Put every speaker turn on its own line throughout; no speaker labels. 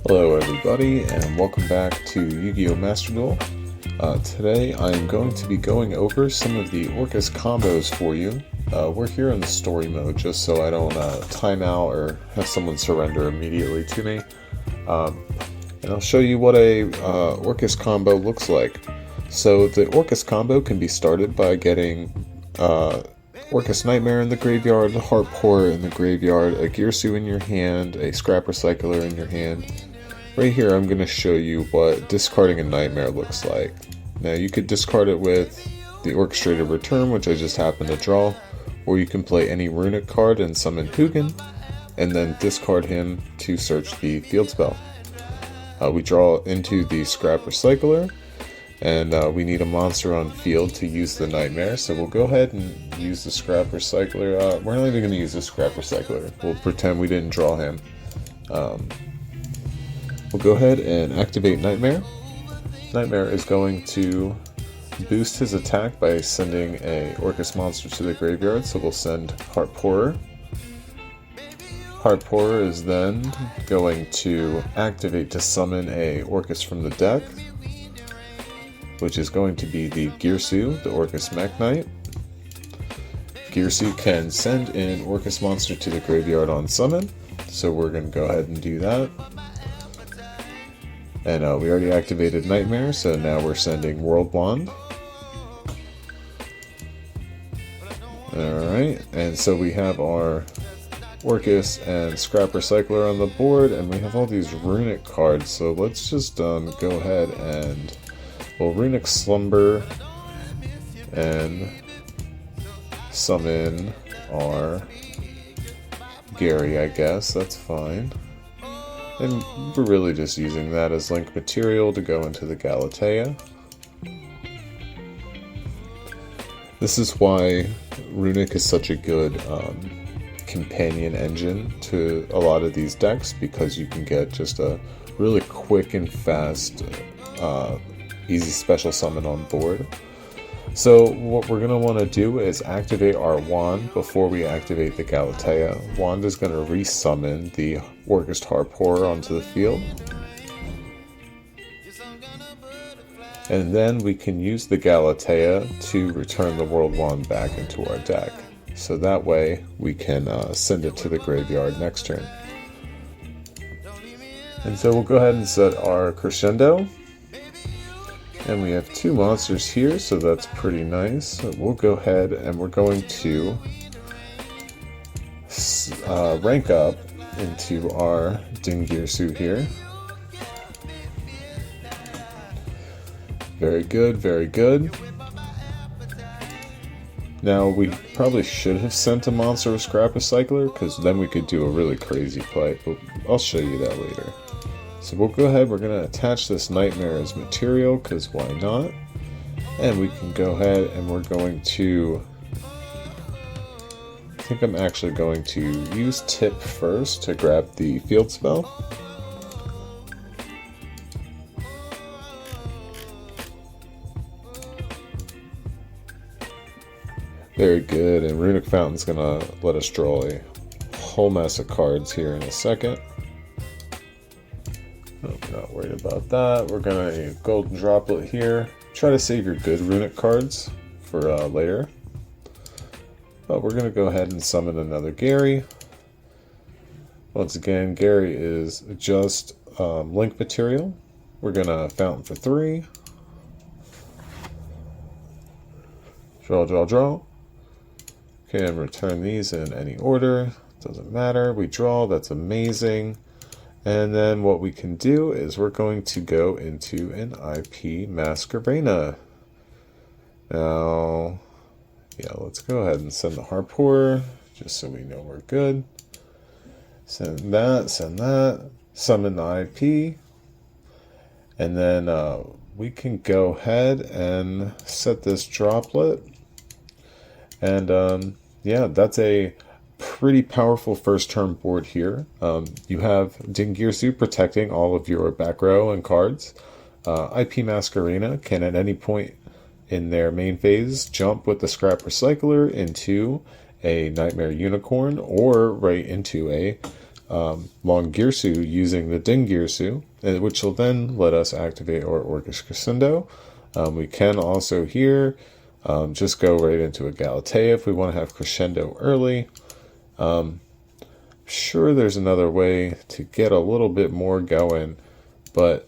Hello everybody, and welcome back to Yu-Gi-Oh! Master Duel. Today I'm going to be going over some of the Orcust combos for you. We're here in the story mode just so I don't time out or have someone surrender immediately to me. And I'll show you what a Orcust combo looks like. So the Orcust combo can be started by getting Orcust Nightmare in the graveyard, a Heart Pourer in the graveyard, a Girsu in your hand, a Scrap Recycler in your hand. Right here I'm going to show you what discarding a Nightmare looks like. Now you could discard it with the Orchestrated Return, which I just happened to draw, or you can play any Runick card and summon Hugin, and then discard him to search the field spell. We draw into the Scrap Recycler, and we need a monster on field to use the Nightmare, so we'll go ahead and use the Scrap Recycler. We're not even going to use the Scrap Recycler. We'll pretend we didn't draw him. We'll go ahead and activate Nightmare. Nightmare is going to boost his attack by sending a Orcust monster to the graveyard, so we'll send Heart Pourer. Heart Pourer is then going to activate to summon a Orcust from the deck, which is going to be the Girsu, the Orcust Mech Knight. Girsu can send an Orcust monster to the graveyard on summon, so we're going to go ahead and do that. And we already activated Nightmare, so now we're sending World Wand. Alright, and so we have our Orcust and Scrap Recycler on the board, and we have all these Runick cards, so let's just go ahead and we'll Runick Slumber and summon our Gary, I guess, that's fine. And we're really just using that as link material to go into the Galatea. This is why Runick is such a good companion engine to a lot of these decks, because you can get just a really quick and fast, easy special summon on board. So what we're going to want to do is activate our Wand before we activate the Galatea. Wand is going to resummon the Orcust Heart Pourer onto the field. And then we can use the Galatea to return the World Wand back into our deck. So that way we can send it to the graveyard next turn. And so we'll go ahead and set our Crescendo. And we have two monsters here, so that's pretty nice. So we'll go ahead and we're going to rank up into our Girsu here. Very good, very good. Now we probably should have sent a monster with Scrap Recycler, because then we could do a really crazy play, but I'll show you that later. So we'll go ahead, we're going to attach this Nightmare as material, because why not? And we can go ahead and we're going to... I think I'm actually going to use Tip first to grab the field spell. Very good, and Runick Fountain's going to let us draw a whole mess of cards here in a second. I'm not worried about that. We're going to Golden Droplet here. Try to save your good Runick cards for later. But we're going to go ahead and summon another Gary. Once again, Gary is just link material. We're going to Fountain for 3. Draw, draw, draw. Okay, and return these in any order. Doesn't matter. We draw. That's amazing. And then what we can do is we're going to go into an IP Masquerena. Now, yeah, let's go ahead and send the Heart Pourer, just so we know we're good. Send that, summon the IP. And then we can go ahead and set this droplet. And yeah, that's a pretty powerful first turn board here. You have Girsu protecting all of your back row and cards. IP Masquerena can at any point in their main phase jump with the Scrap Recycler into a Nightmare Unicorn or right into a Long Girsu using the Ding Girsu, which will then let us activate our Orcust Crescendo. We can also here just go right into a Galatea if we want to have Crescendo early. Sure, there's another way to get a little bit more going, but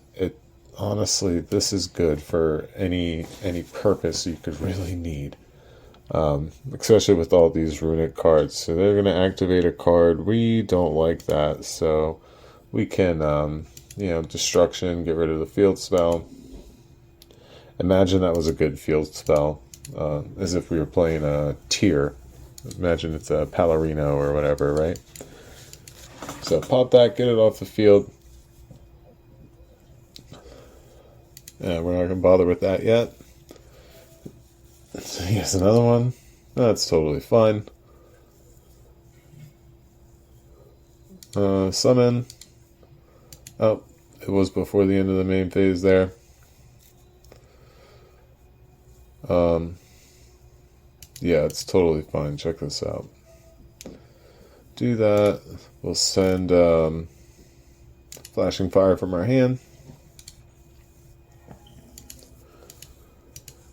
honestly, this is good for any purpose you could really need. Especially with all these Runick cards. So they're going to activate a card. We don't like that, so we can, destruction, get rid of the field spell. Imagine that was a good field spell, as if we were playing a tier. Imagine it's a Palorino or whatever, right? So pop that, get it off the field. Yeah, we're not going to bother with that yet. So here's another one. That's totally fine. Summon. Oh, it was before the end of the main phase there. Yeah, it's totally fine. Check this out. Do that. We'll send Flashing Fire from our hand.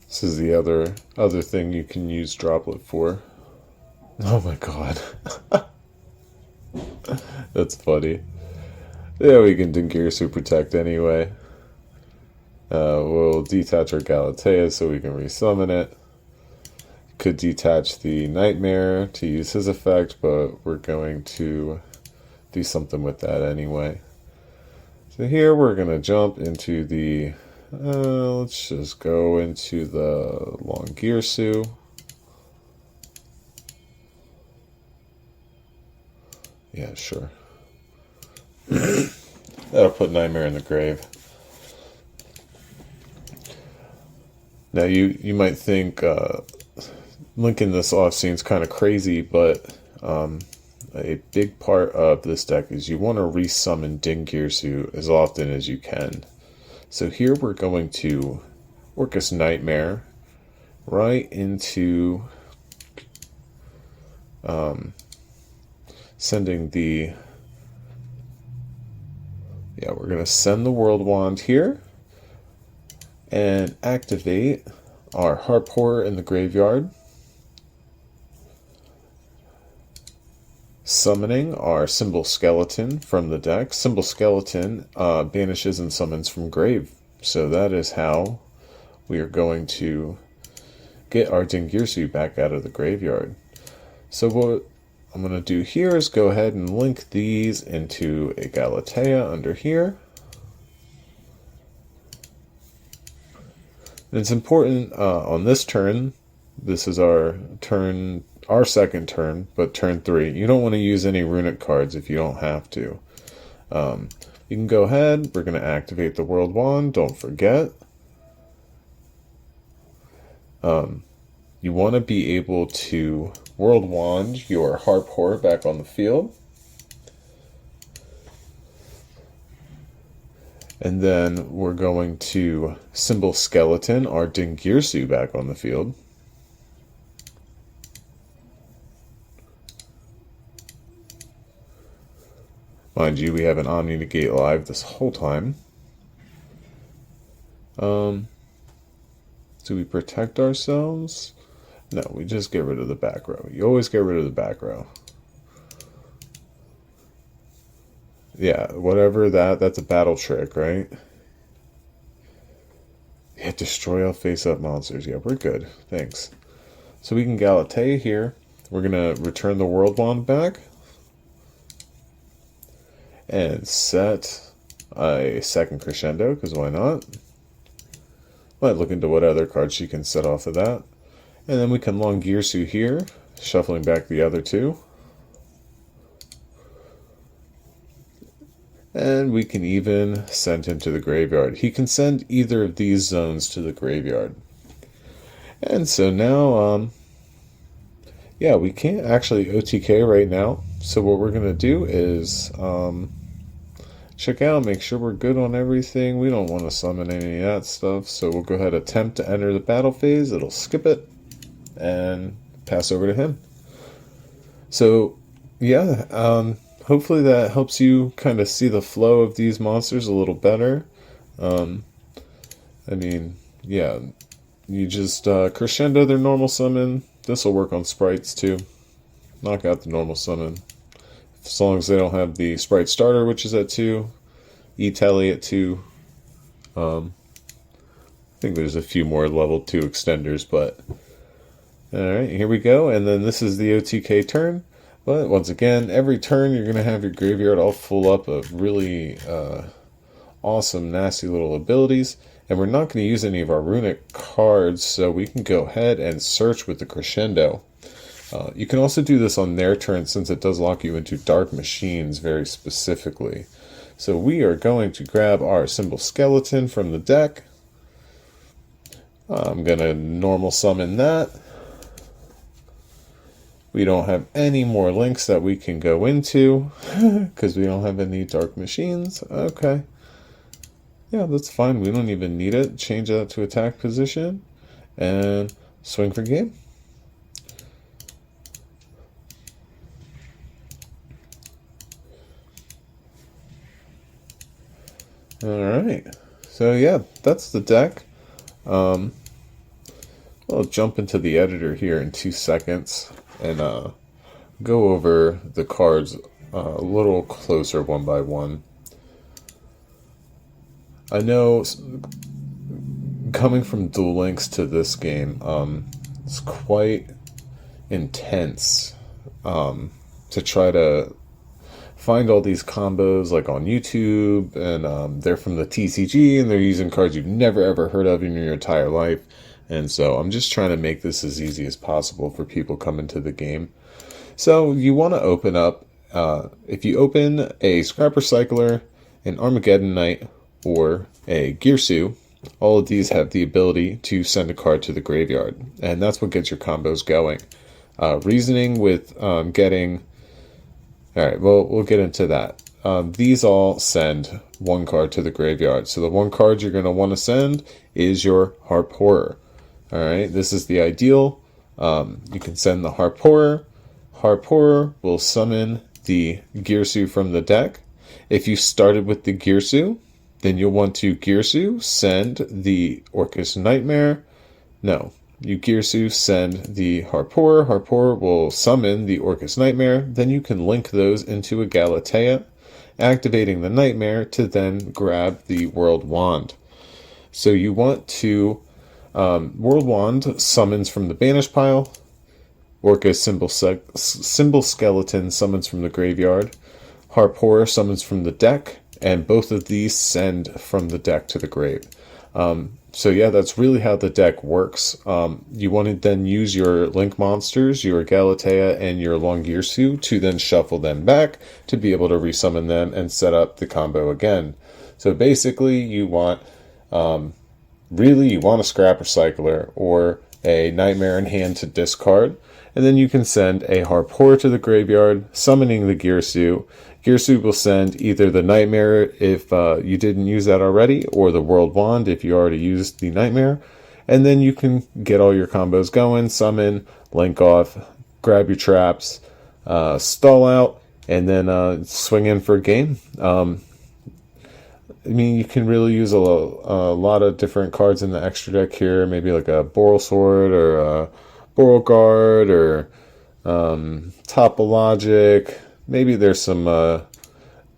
This is the other thing you can use Droplet for. Oh my god. That's funny. Yeah, we can Dingirsu Protect anyway. We'll detach our Galatea so we can resummon it. Could detach the Nightmare to use his effect, but we're going to do something with that anyway. So here we're going to jump into the... let's just go into the Long Girsu. Yeah, sure. That'll put Nightmare in the grave. Now you might think linking this off seems kind of crazy, but a big part of this deck is you want to resummon Dingirsu as often as you can. So here we're going to Orcust Nightmare right into sending the... Yeah, we're going to send the World Wand here and activate our Harp Horror in the graveyard. Summoning our Symbol Skeleton from the deck. Symbol Skeleton banishes and summons from grave. So that is how we are going to get our Dingirsu back out of the graveyard. So what I'm going to do here is go ahead and link these into a Galatea under here. And it's important on this turn, this is our turn, our second turn, but turn 3. You don't want to use any Runick cards if you don't have to. You can go ahead, we're going to activate the World Wand, don't forget. You want to be able to World Wand your Harp Horror back on the field. And then we're going to Symbol Skeleton our Dingirsu back on the field. Mind you, we have an Omni Negate live this whole time. Do we protect ourselves? No, we just get rid of the back row. You always get rid of the back row. Yeah, whatever that's a battle trick, right? Yeah, destroy all face-up monsters. Yeah, we're good. Thanks. So we can Galatea here. We're going to return the World Wand back. And set a second Crescendo, because why not? Might look into what other cards she can set off of that. And then we can Long Girsu here, shuffling back the other two. And we can even send him to the graveyard. He can send either of these zones to the graveyard. And so now, yeah, we can't actually OTK right now. So what we're going to do is check out, make sure we're good on everything. We don't want to summon any of that stuff. So we'll go ahead and attempt to enter the battle phase. It'll skip it and pass over to him. So, yeah, hopefully that helps you kind of see the flow of these monsters a little better. I mean, yeah, you just crescendo their normal summon. This will work on sprites too. Knock out the normal summon. As long as they don't have the sprite starter, which is at 2. E-tally at 2. I think there's a few more level 2 extenders, but... Alright, here we go. And then this is the OTK turn. But once again, every turn you're going to have your graveyard all full up of really awesome, nasty little abilities. And we're not going to use any of our Runick cards, so we can go ahead and search with the crescendo. You can also do this on their turn, since it does lock you into dark machines very specifically. So we are going to grab our symbol skeleton from the deck. I'm going to normal summon that. We don't have any more links that we can go into because we don't have any dark machines. Okay. Yeah, that's fine. We don't even need it. Change that to attack position and swing for game. Alright. So yeah, that's the deck. I'll jump into the editor here in 2 seconds and go over the cards a little closer one by one. I know coming from Duel Links to this game, it's quite intense to try to find all these combos like on YouTube, and they're from the TCG and they're using cards you've never ever heard of in your entire life. And so I'm just trying to make this as easy as possible for people coming to the game. So you want to open up, if you open a Scrap Recycler, an Armageddon Knight, or a Girsu, all of these have the ability to send a card to the graveyard. And that's what gets your combos going. Reasoning with getting... Alright, well, we'll get into that. These all send one card to the graveyard. So the one card you're going to want to send is your Harp Horror. Alright, this is the ideal. You can send the Harp Horror. Harp Horror will summon the Girsu from the deck. If you started with the Girsu, then you'll want to Girsu, send the Orcust Nightmare. No, you Girsu, send the Harp Horror. Harp Horror will summon the Orcust Nightmare. Then you can link those into a Galatea, activating the Nightmare to then grab the World Wand. So you want to... World Wand summons from the Banish pile. Orcust Symbol Skeleton summons from the graveyard. Harp Horror summons from the deck. And both of these send from the deck to the grave. So yeah, that's really how the deck works. You want to then use your Link monsters, your Galatea and your Longirsu, to then shuffle them back to be able to resummon them and set up the combo again. So basically you want... Really, you want a Scrap Recycler or a Nightmare in hand to discard, and then you can send a Harp Horror to the graveyard, summoning the Girsu. Girsu will send either the Nightmare if you didn't use that already, or the World Wand if you already used the Nightmare, and then you can get all your combos going, summon, link off, grab your traps, stall out, and then swing in for a game. I mean, you can really use a lot of different cards in the extra deck here. Maybe like a Boral Sword or a Boral Guard or Topologic. Maybe there's some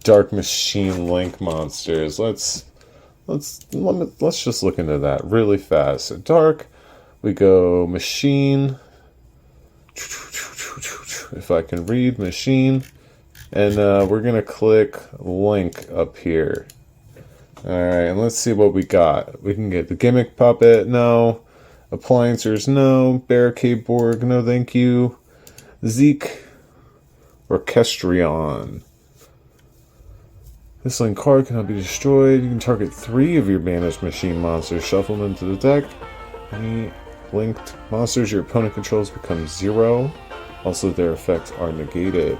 Dark Machine Link monsters. Let's just look into that really fast. So Dark, we go Machine. If I can read Machine, and we're gonna click Link up here. Alright, and let's see what we got. We can get the Gimmick Puppet, no. Appliancers, no. Barricade Borg, no thank you. Zeke. Orchestrion. This link card cannot be destroyed. You can target 3 of your banished machine monsters, shuffle them into the deck. Any linked monsters your opponent controls become 0. Also, their effects are negated.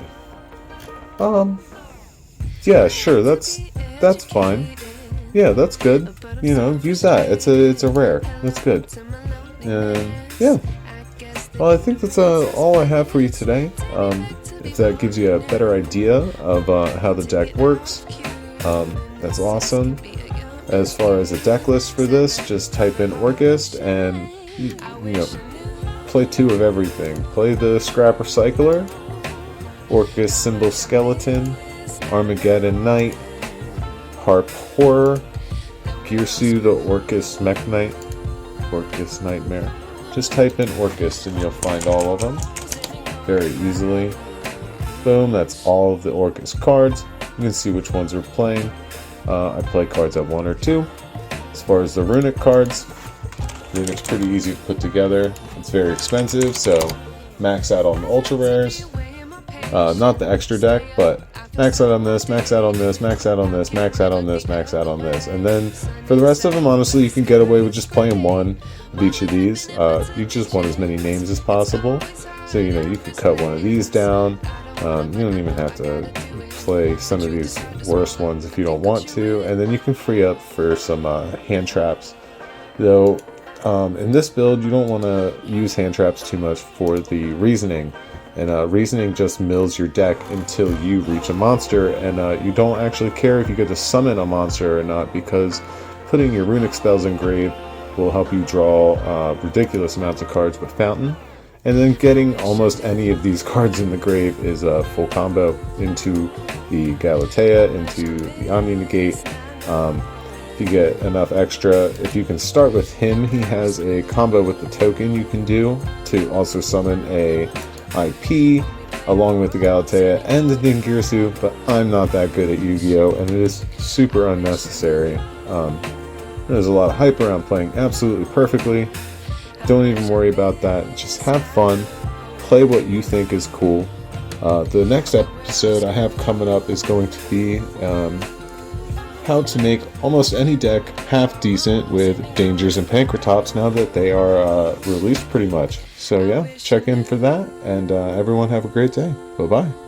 Yeah, sure, that's fine. Yeah, that's good. You know, use that. It's a rare. That's good. And yeah. Well, I think that's all I have for you today. if that gives you a better idea of how the deck works, that's awesome. As far as a deck list for this, just type in Orcust and you know, play 2 of everything. Play the Scrap Recycler, Orcust Symbol Skeleton, Armageddon Knight, Harp Horror, Gearsu the Orcust Mech Knight, Orcust Nightmare. Just type in Orcust and you'll find all of them very easily. Boom, that's all of the Orcust cards. You can see which ones are playing. I play cards at 1 or 2. As far as the Runick cards, Runick's pretty easy to put together. It's very expensive, so max out on the ultra rares. Not the extra deck, but max out on this, max out on this, max out on this, max out on this, max out on this. And then for the rest of them, honestly, you can get away with just playing 1 of each of these. You just want as many names as possible. So, you know, you could cut one of these down. You don't even have to play some of these worst ones if you don't want to. And then you can free up for some hand traps. Though, in this build, you don't want to use hand traps too much for the reasoning. And reasoning just mills your deck until you reach a monster, and you don't actually care if you get to summon a monster or not, because putting your runic spells in grave will help you draw ridiculous amounts of cards with Fountain. And then getting almost any of these cards in the grave is a full combo into the Galatea, into the Omni Negate. If you get enough extra, if you can start with him, he has a combo with the token you can do to also summon a IP along with the Galatea and the Dingirsu, but I'm not that good at Yu-Gi-Oh! And it is super unnecessary. There's a lot of hype around playing absolutely perfectly. Don't even worry about that. Just have fun. Play what you think is cool. The next episode I have coming up is going to be how to make almost any deck half decent with Dangers and Pankratops now that they are released pretty much. So yeah, check in for that, and everyone have a great day. Bye-bye.